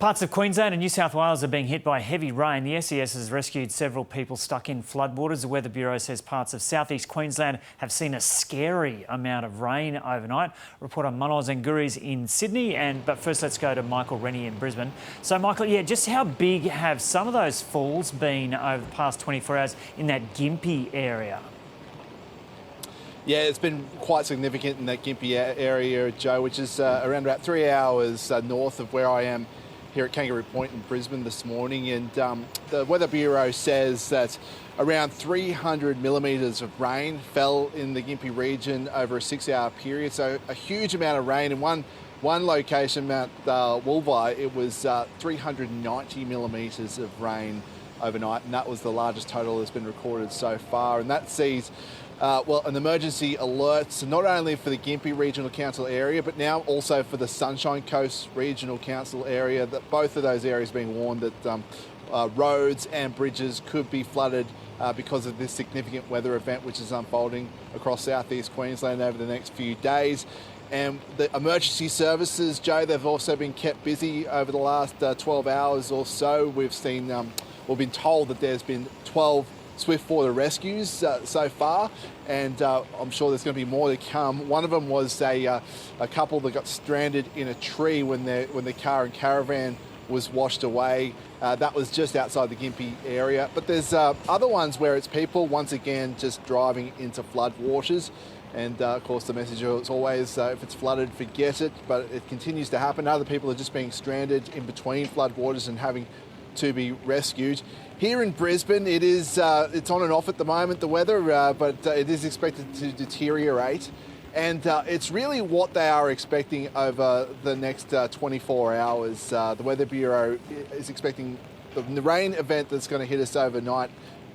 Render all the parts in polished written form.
Parts of Queensland and New South Wales are being hit by heavy rain. The SES has rescued several people stuck in floodwaters. The Weather Bureau says parts of southeast Queensland have seen a scary amount of rain overnight. Reporter Manos Nguri's in Sydney, but first let's go to Michael Rennie in Brisbane. So Michael, just how big have some of those falls been over the past 24 hours in that Gympie area? Yeah, it's been quite significant in that Gympie area, Joe, which is around about 3 hours north of where I am here at Kangaroo Point in Brisbane this morning. And the Weather Bureau says that around 300 millimetres of rain fell in the Gympie region over a 6-hour period. So a huge amount of rain. In one location, Mount Wolvi, it was 390 millimetres of rain overnight, and that was the largest total that's been recorded so far. And that sees an emergency alert, not only for the Gympie Regional Council area, but now also for the Sunshine Coast Regional Council area, that both of those areas being warned that roads and bridges could be flooded because of this significant weather event which is unfolding across southeast Queensland over the next few days. And the emergency services, Joe, they've also been kept busy over the last 12 hours or so. We've seen, we've been told that there's been 12 swiftwater rescues so far, and I'm sure there's going to be more to come. One of them was a couple that got stranded in a tree when the car and caravan was washed away. That was just outside the Gympie area. But there's other ones where it's people, once again, just driving into floodwaters. And of course, the message is always, if it's flooded, forget it. But it continues to happen. Other people are just being stranded in between floodwaters and having to be rescued. Here in Brisbane, it's on and off at the moment, the weather, but it is expected to deteriorate. And it's really what they are expecting over the next 24 hours. The Weather Bureau is expecting the rain event that's going to hit us overnight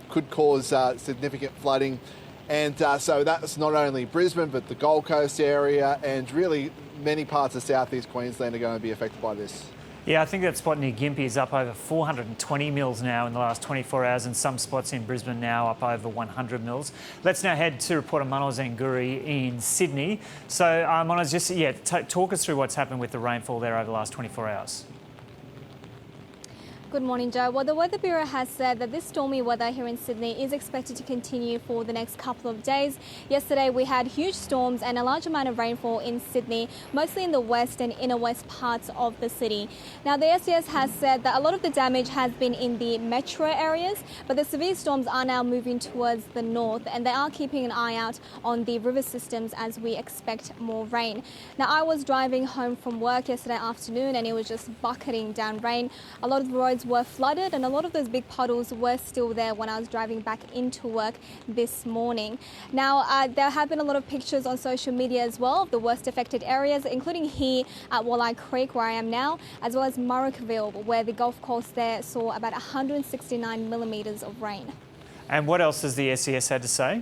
could cause significant flooding. And so that's not only Brisbane, but the Gold Coast area, and really many parts of southeast Queensland are going to be affected by this. Yeah, I think that spot near Gympie is up over 420 mils now in the last 24 hours, and some spots in Brisbane now up over 100 mils. Let's now head to reporter Manos Nguri in Sydney. So, Manos, just talk us through what's happened with the rainfall there over the last 24 hours. Good morning, Joe. Well, the Weather Bureau has said that this stormy weather here in Sydney is expected to continue for the next couple of days. Yesterday, we had huge storms and a large amount of rainfall in Sydney, mostly in the west and inner west parts of the city. Now, the SES has said that a lot of the damage has been in the metro areas, but the severe storms are now moving towards the north, and they are keeping an eye out on the river systems as we expect more rain. Now, I was driving home from work yesterday afternoon, and it was just bucketing down rain. A lot of the roads were flooded, and a lot of those big puddles were still there when I was driving back into work this morning. Now, there have been a lot of pictures on social media as well of the worst affected areas, including here at Walleye Creek, where I am now, as well as Murrickville, where the golf course there saw about 169 millimetres of rain. And what else has the SES had to say?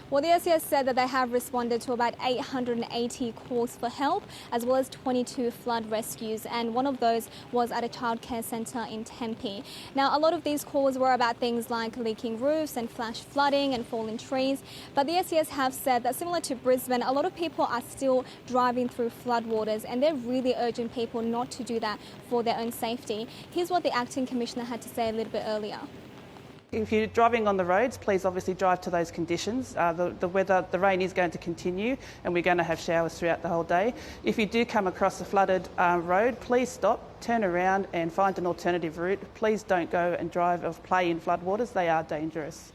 Well, the SES said that they have responded to about 880 calls for help, as well as 22 flood rescues, and one of those was at a childcare centre in Tempe. Now, a lot of these calls were about things like leaking roofs and flash flooding and fallen trees, but the SES have said that similar to Brisbane, a lot of people are still driving through floodwaters, and they're really urging people not to do that for their own safety. Here's what the Acting Commissioner had to say a little bit earlier. If you're driving on the roads, please obviously drive to those conditions. The rain is going to continue, and we're going to have showers throughout the whole day. If you do come across a flooded road, please stop, turn around and find an alternative route. Please don't go and drive or play in floodwaters. They are dangerous.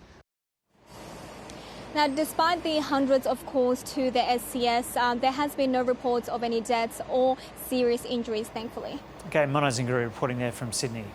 Now, despite the hundreds of calls to the SES, there has been no reports of any deaths or serious injuries, thankfully. Okay, Manos Nguri reporting there from Sydney.